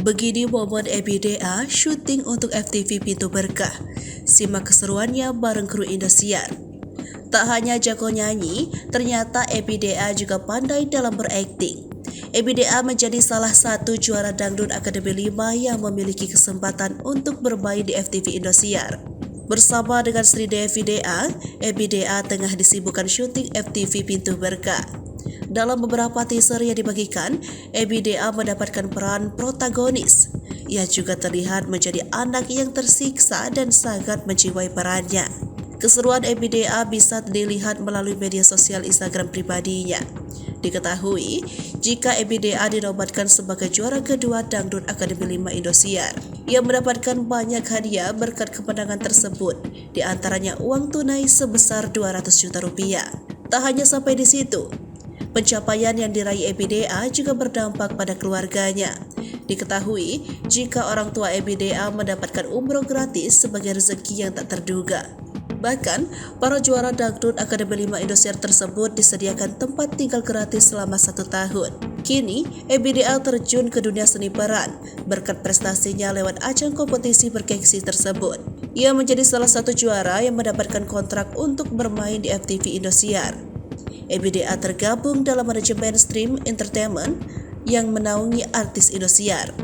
Begini momen EBDA syuting untuk FTV Pintu Berkah. Simak keseruannya bareng kru Indosiar. Tak hanya jago nyanyi, ternyata EBDA juga pandai dalam berakting. EBDA menjadi salah satu juara Dangdut Akademi 5 yang memiliki kesempatan untuk bermain di FTV Indosiar. Bersama dengan Sri Devi DA, EBDA tengah disibukkan syuting FTV Pintu Berkah. Dalam beberapa teaser yang dibagikan, EBDA mendapatkan peran protagonis. Ia juga terlihat menjadi anak yang tersiksa dan sangat menjiwai perannya. Keseruan EBDA bisa dilihat melalui media sosial Instagram pribadinya. Diketahui, jika EBDA dinobatkan sebagai juara kedua Dangdut Akademi 5 Indosiar, ia mendapatkan banyak hadiah berkat kemenangan tersebut, di antaranya uang tunai sebesar 200 juta rupiah. Tak hanya sampai di situ, pencapaian yang diraih EBDA juga berdampak pada keluarganya. Diketahui, jika orang tua EBDA mendapatkan umroh gratis sebagai rezeki yang tak terduga. Bahkan, para juara Dangdut Akademi 5 Indosiar tersebut disediakan tempat tinggal gratis selama 1 tahun. Kini, EBDA terjun ke dunia seni peran berkat prestasinya lewat ajang kompetisi bergengsi tersebut. Ia menjadi salah satu juara yang mendapatkan kontrak untuk bermain di FTV Indosiar. EBDA tergabung dalam manajemen Stream Entertainment yang menaungi artis Indosiar.